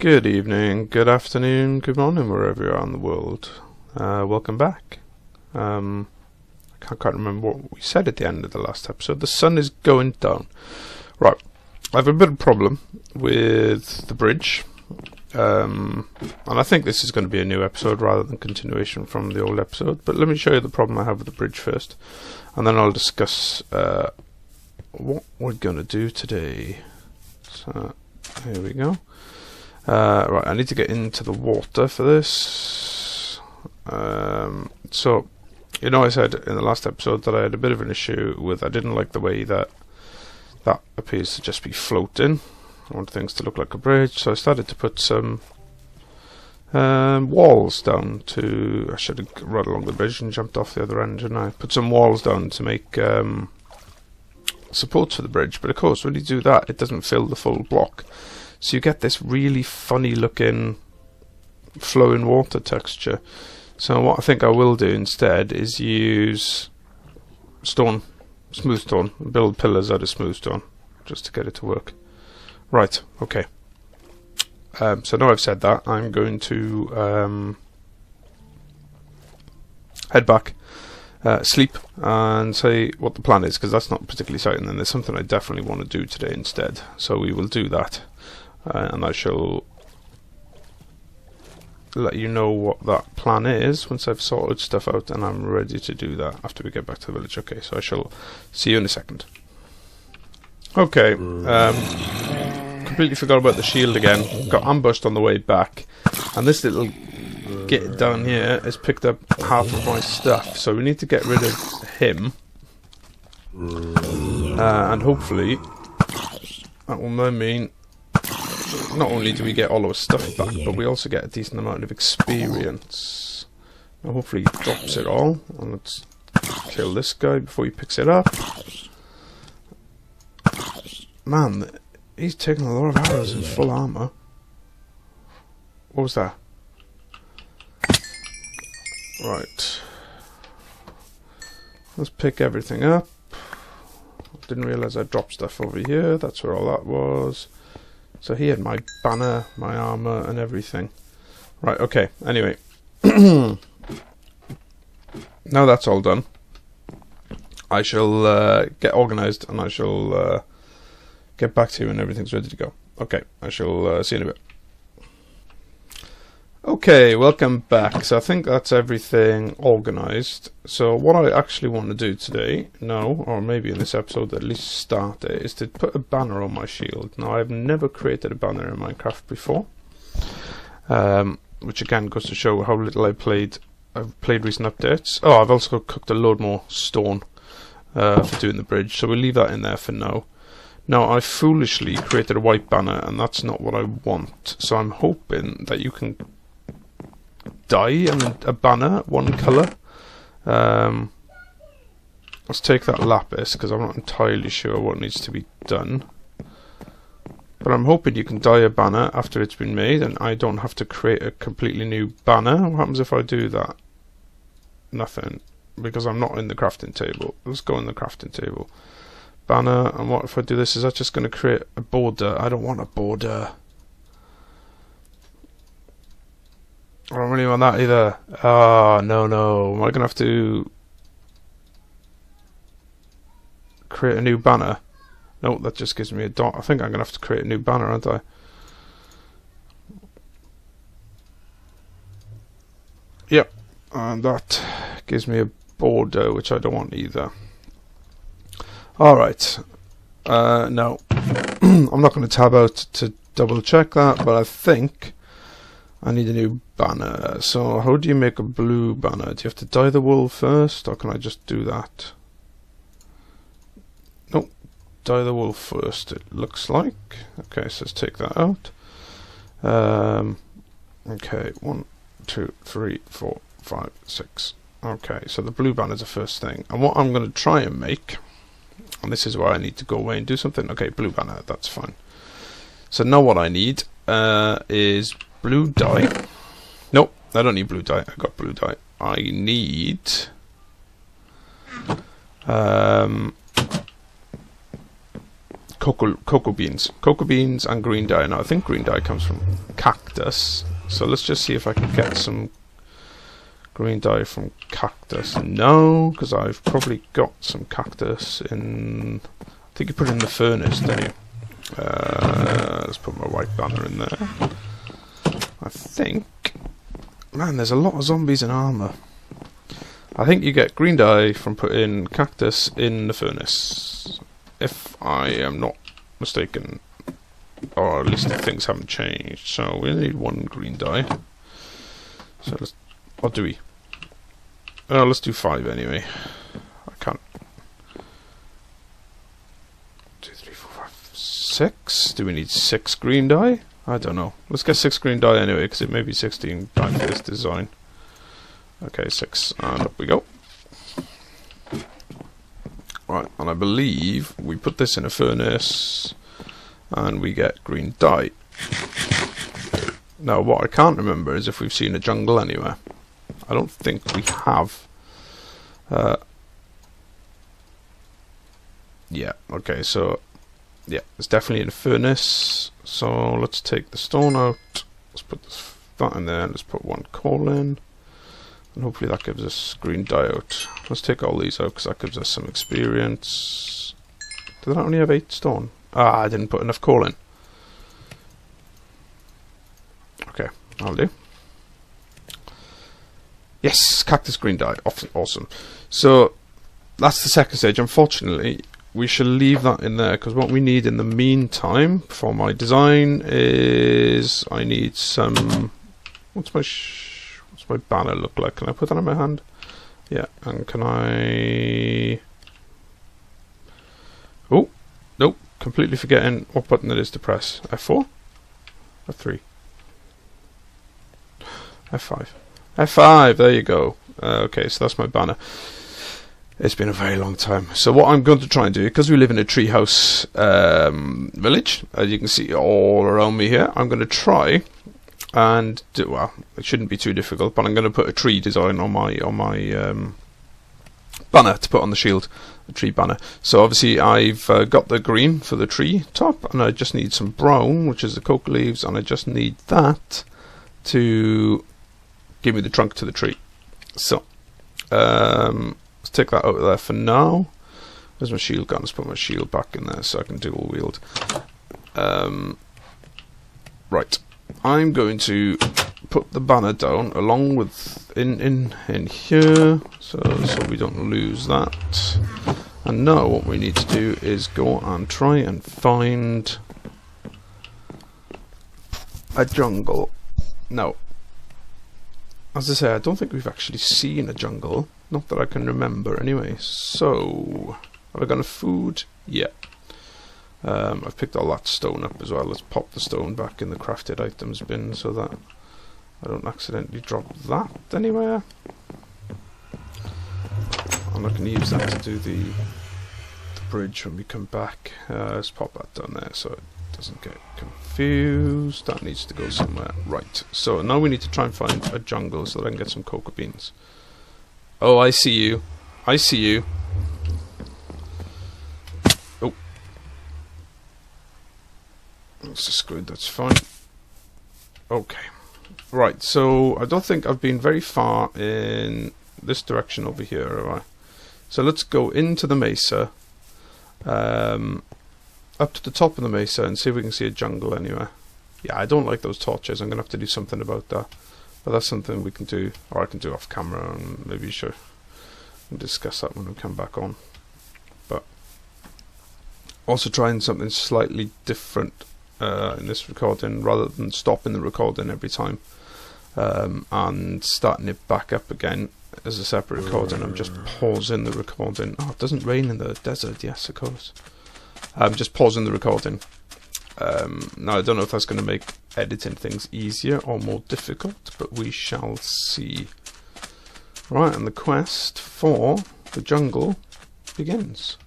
Good evening, good afternoon, good morning, wherever you are in the world. Welcome back. I can't remember what we said at the end of the last episode. The sun is going down. Right, I have a bit of a problem with the bridge. And I think this is going to be a new episode rather than continuation from the old episode. But let me show you the problem I have with the bridge first. And then I'll discuss what we're going to do today. So, here we go. Right, I need to get into the water for this. So, you know, I said in the last episode that I had a bit of an issue with, I didn't like the way that appears to just be floating. I want things to look like a bridge, so I started to put some walls down to, I should have run along the bridge and jumped off the other end, shouldn't I? Put some walls down to make supports for the bridge, but of course when you do that it doesn't fill the full block. So you get this really funny looking flowing water texture. So what I think I will do instead is use stone, smooth stone, and build pillars out of smooth stone just to get it to work. Right, okay. So now I've said that, I'm going to head back, sleep, and say what the plan is, because that's not particularly exciting, and there's something I definitely want to do today instead. So we will do that. And I shall let you know what that plan is once I've sorted stuff out and I'm ready to do that after we get back to the village. Okay, so I shall see you in a second. Okay, completely forgot about the shield again. Got ambushed on the way back, and this little git down here has picked up half of my stuff, so we need to get rid of him. And hopefully that will mean not only do we get all our stuff back, but we also get a decent amount of experience. Now hopefully he drops it all. And let's kill this guy before he picks it up. Man, he's taking a lot of arrows in full armor. What was that? Right. Let's pick everything up. Didn't realise I dropped stuff over here. That's where all that was. So he had my banner, my armour and everything. Right, okay, anyway. Now that's all done, I shall get organised and I shall get back to you when everything's ready to go. Okay, I shall see you in a bit. Okay, welcome back. So I think that's everything organised. So what I actually want to do today, or maybe in this episode at least start it, is to put a banner on my shield. Now I've never created a banner in Minecraft before, which again goes to show how little I've played recent updates. Oh, I've also cooked a load more stone for doing the bridge, so we'll leave that in there for now. Now I foolishly created a white banner and that's not what I want, so I'm hoping that you can dye a banner one colour. Let's take that lapis because I'm not entirely sure what needs to be done, but I'm hoping you can dye a banner after it's been made and I don't have to create a completely new banner. What happens if I do that? Nothing, because I'm not in the crafting table. Let's go in the crafting table. Banner, and what if I do this? Is that just going to create a border? I don't want a border. I don't really want that either. Ah, no. Am I going to have to create a new banner? No, that just gives me a dot. I think I'm going to have to create a new banner, aren't I? Yep. And that gives me a border, which I don't want either. Alright. No. I'm not going to tab out to double check that, but I think I need a new banner. So how do you make a blue banner? Do you have to dye the wool first, or can I just do that? Nope. Dye the wool first, it looks like. Okay, so let's take that out. Okay, 1, 2, 3, 4, 5, 6. Okay, so the blue banner is the first thing. And what I'm going to try and make, and this is where I need to go away and do something. Okay, blue banner, that's fine. So now what I need is blue dye. Nope, I don't need blue dye. I got blue dye. I need cocoa beans. Cocoa beans and green dye. Now I think green dye comes from cactus. So let's just see if I can get some green dye from cactus. No, because I've probably got some cactus in... I think you put it in the furnace, don't you? Let's put my white banner in there. I think... Man, there's a lot of zombies in armour. I think you get green dye from putting cactus in the furnace. If I am not mistaken. Or at least things haven't changed. So we need 1 green dye. So let's... What do we? Let's do 5 anyway. I can't... 2, 3, 4, 5, 6? Do we need 6 green dye? I don't know. Let's get 6 green dye anyway, because it may be 16 dye for this design. Okay, 6, and up we go. Right, and I believe we put this in a furnace, and we get green dye. Now, what I can't remember is if we've seen a jungle anywhere. I don't think we have. Yeah, okay, so... Yeah, it's definitely in a furnace. So let's take the stone out. Let's put that in there. Let's put 1 coal in. And hopefully that gives us green dye out. Let's take all these out because that gives us some experience. Did that only have 8 stone? Ah, I didn't put enough coal in. Okay, I'll do. Yes, cactus green dye. Awesome. So that's the second stage. Unfortunately, we shall leave that in there because what we need in the meantime for my design is I need some... What's my banner look like? Can I put that in my hand? Yeah, and can I... Oh, nope, completely forgetting what button it is to press. F4? F3? F5. F5, there you go. Okay, so that's my banner. It's been a very long time. So what I'm going to try and do, because we live in a treehouse village, as you can see all around me here, I'm going to try and do, well, it shouldn't be too difficult, but I'm going to put a tree design on my banner to put on the shield, a tree banner. So obviously I've got the green for the tree top, and I just need some brown, which is the cocoa leaves, and I just need that to give me the trunk to the tree. So let's take that out of there for now. Where's my shield gun? Let's put my shield back in there so I can dual wield. Right, I'm going to put the banner down along with in here, so we don't lose that. And now what we need to do is go and try and find a jungle. Now, as I say, I don't think we've actually seen a jungle. Not that I can remember anyway. So, have I got enough food? Yeah. I've picked all that stone up as well. Let's pop the stone back in the crafted items bin so that I don't accidentally drop that anywhere. I'm not going to use that to do the bridge when we come back. Let's pop that down there so it doesn't get confused. That needs to go somewhere. Right, so now we need to try and find a jungle so that I can get some cocoa beans. Oh, I see you. I see you. Oh. That's just screwed, that's fine. Okay. Right, so I don't think I've been very far in this direction over here, have I? So let's go into the mesa. Up to the top of the mesa and see if we can see a jungle anywhere. Yeah, I don't like those torches. I'm going to have to do something about that. But that's something we can do, or I can do off camera, and maybe sure we'll discuss that when we come back on. But also trying something slightly different in this recording, rather than stopping the recording every time and starting it back up again as a separate recording. I'm just pausing the recording. Oh, it doesn't rain in the desert. Yes, of course. I'm just pausing the recording. Now I don't know if that's going to make editing things easier or more difficult, but we shall see. Right, and the quest for the jungle begins.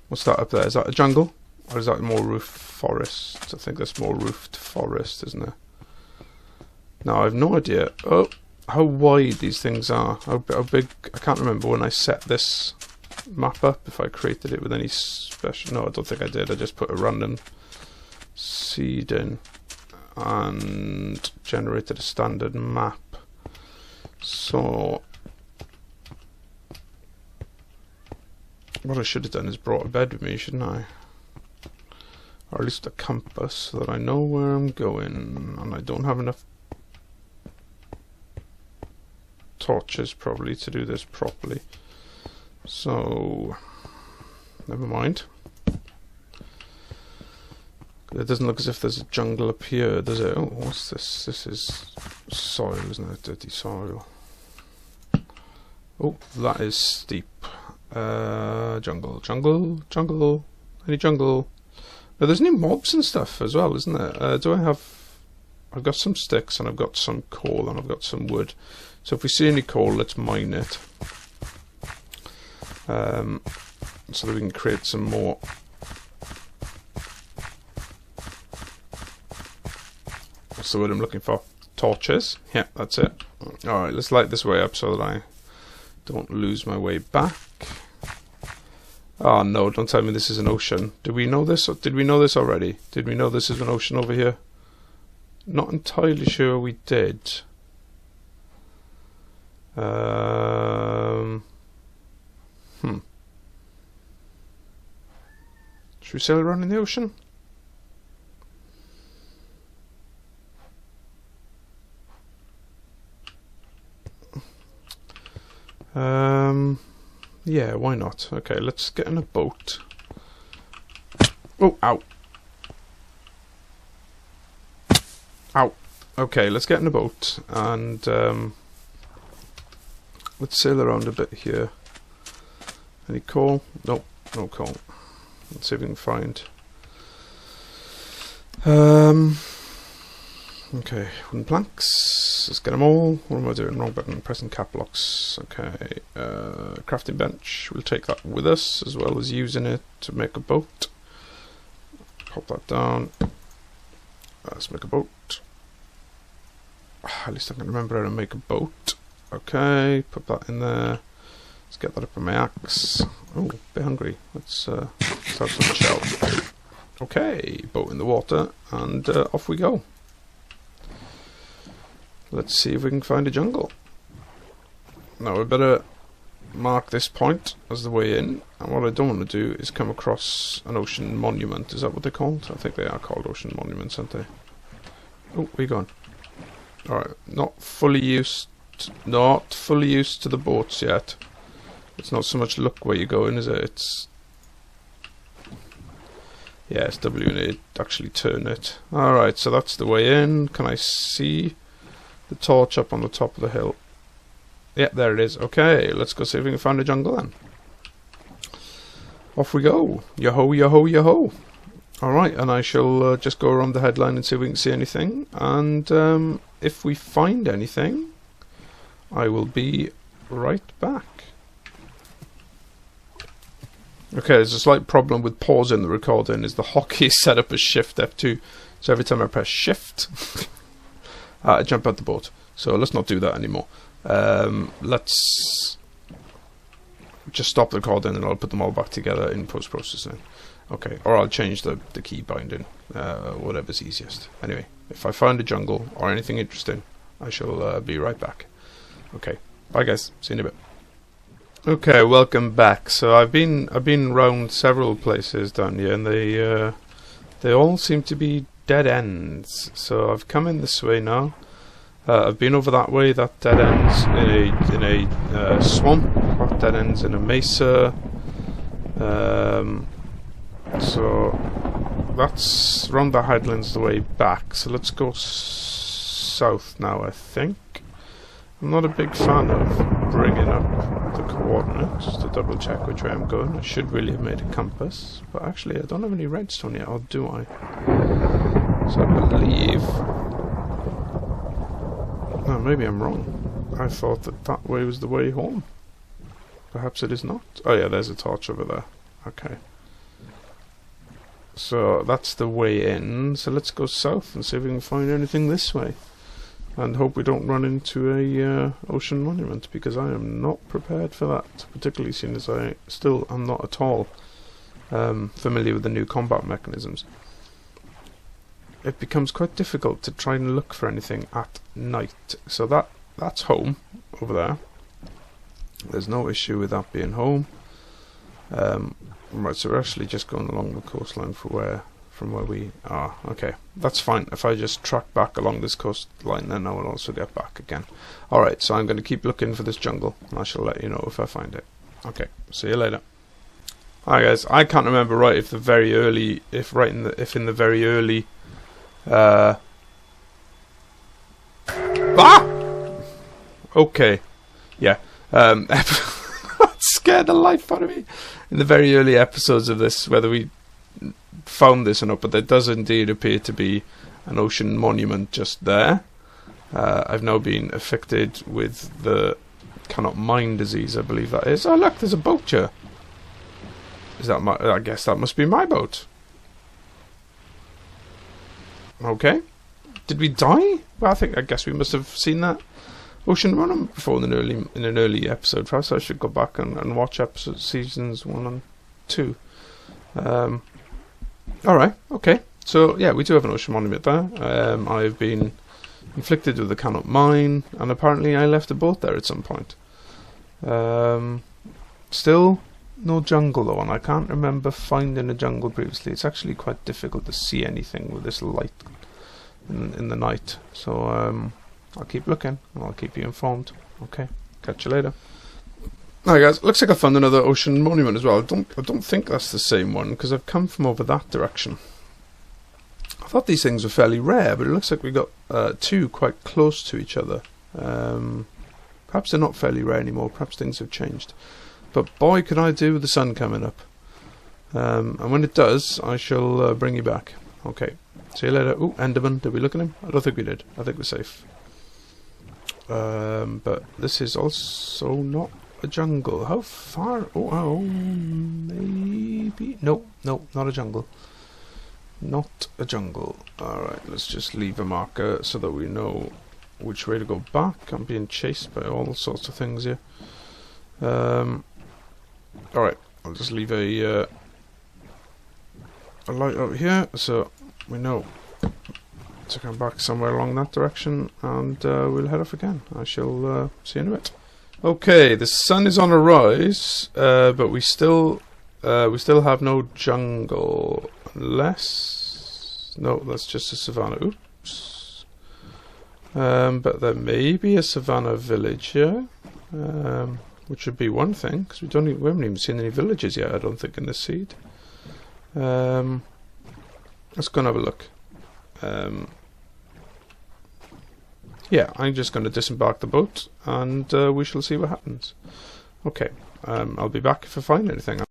What's that up there? Is that a jungle? Or is that more roofed forest? I think that's more roofed forest, isn't it? Now I have no idea how wide these things are. How big? I can't remember when I set this map up if I created it with any special... No, I don't think I did. I just put a random seed in and generated a standard map. So what I should have done is brought a bed with me, shouldn't I? Or at least a compass, so that I know where I'm going. And I don't have enough torches probably to do this properly. So never mind. It doesn't look as if there's a jungle up here, does it? Oh, what's this? This is soil, isn't it? Dirty soil. Oh, that is steep. Jungle, jungle, jungle. Any jungle? Now, there's new mobs and stuff as well, isn't there? Do I have... I've got some sticks and I've got some coal and I've got some wood. So if we see any coal, let's mine it. So that we can create some more. What's the word I'm looking for? Torches. Yeah, that's it. Alright, let's light this way up so that I don't lose my way back. Oh no, don't tell me this is an ocean. Did we know this? Did we know this already? Did we know this is an ocean over here? Not entirely sure we did. Should we sail around in the ocean? Yeah, why not? Okay, let's get in a boat. Oh, ow. Ow. Okay, let's get in a boat and let's sail around a bit here. Any coal? Nope, no coal. Let's see if we can find. Okay, wooden planks. Let's get them all. What am I doing? Wrong button. Pressing cap locks. Okay, crafting bench. We'll take that with us as well as using it to make a boat. Pop that down. Let's make a boat. At least I can remember how to make a boat. Okay, put that in there. Let's get that up on my axe. Oh, a bit hungry. Let's have some shell. Okay, boat in the water, and off we go. Let's see if we can find a jungle. Now we better mark this point as the way in, and what I don't want to do is come across an ocean monument. Is that what they're called? I think they are called ocean monuments, aren't they? Oh, where you going? Alright, not fully used to the boats yet. It's not so much look where you're going, is it? It's... yeah, it's W and A actually turn it. Alright, so that's the way in. Can I see the torch up on the top of the hill? Yeah, there it is. Okay, let's go see if we can find a jungle then. Off we go. Yo-ho, yo-ho, yo-ho. Alright, and I shall just go around the headline and see if we can see anything. And if we find anything, I will be right back. Okay, there's a slight problem with pausing the recording. Is the hotkey is set up as Shift F2, so every time I press Shift, I jump out the boat. So let's not do that anymore. Let's just stop the recording and I'll put them all back together in post-processing. Okay, or I'll change the key binding, whatever's easiest. Anyway, if I find a jungle or anything interesting, I shall be right back. Okay, bye guys, see you in a bit. Okay, welcome back. So I've been round several places down here, and they all seem to be dead ends. So I've come in this way now. I've been over that way. That dead ends in a swamp. That dead ends in a mesa. So that's round the headlands the way back. So let's go south now, I think. I'm not a big fan of bringing up the coordinates to double check which way I'm going. I should really have made a compass, but actually I don't have any redstone yet, or do I? So I believe... no, maybe I'm wrong. I thought that way was the way home. Perhaps it is not. Oh yeah, there's a torch over there. Okay. So that's the way in. So let's go south and see if we can find anything this way. and hope we don't run into a ocean monument, because I am not prepared for that, particularly seeing as I still am not at all familiar with the new combat mechanisms. It becomes quite difficult to try and look for anything at night. So that's home over there. There's no issue with that being home. Right, so we're actually just going along the coastline from where we are. Okay, that's fine. If I just track back along this coastline, then I will also get back again. Alright, so I'm going to keep looking for this jungle, and I shall let you know if I find it. Okay, see you later. Hi guys, I can't remember right if in the very early okay, yeah. That scared the life out of me. In the very early episodes of this, whether we found this or not, but there does indeed appear to be an ocean monument just there. I've now been affected with the cannot mine disease, I believe that is. Oh look, there's a boat here. Is that my? I guess that must be my boat. Okay. Did we die? Well, I guess we must have seen that ocean monument before in an early episode. Perhaps I should go back and watch seasons 1 and 2. Alright, okay. So yeah, we do have an ocean monument there. I've been inflicted with the cannot mine, and apparently I left a boat there at some point. Still no jungle though, and I can't remember finding a jungle previously. It's actually quite difficult to see anything with this light in the night. So I'll keep looking and I'll keep you informed. Okay, catch you later. Hi guys, looks like I found another ocean monument as well. I don't think that's the same one, because I've come from over that direction. I thought these things were fairly rare, but it looks like we got two quite close to each other. Perhaps they're not fairly rare anymore. Perhaps things have changed. But boy, could I do with the sun coming up. And when it does, I shall bring you back. Okay, see you later. Ooh, Enderman. Did we look at him? I don't think we did. I think we're safe. But this is also not a jungle. How far? Oh, maybe. No, not a jungle. Not a jungle. Alright, let's just leave a marker so that we know which way to go back. I'm being chased by all sorts of things here. Alright, I'll just leave a light out here so we know to come back somewhere along that direction, and we'll head off again. I shall see you in a bit. Okay, the sun is on a rise, but we still have no jungle, unless that's just a savannah. Oops. But there may be a savannah village here, which would be one thing, because we haven't even seen any villages yet, I don't think, in this seed. Let's go and have a look. Yeah, I'm just going to disembark the boat, and we shall see what happens. Okay, I'll be back if I find anything.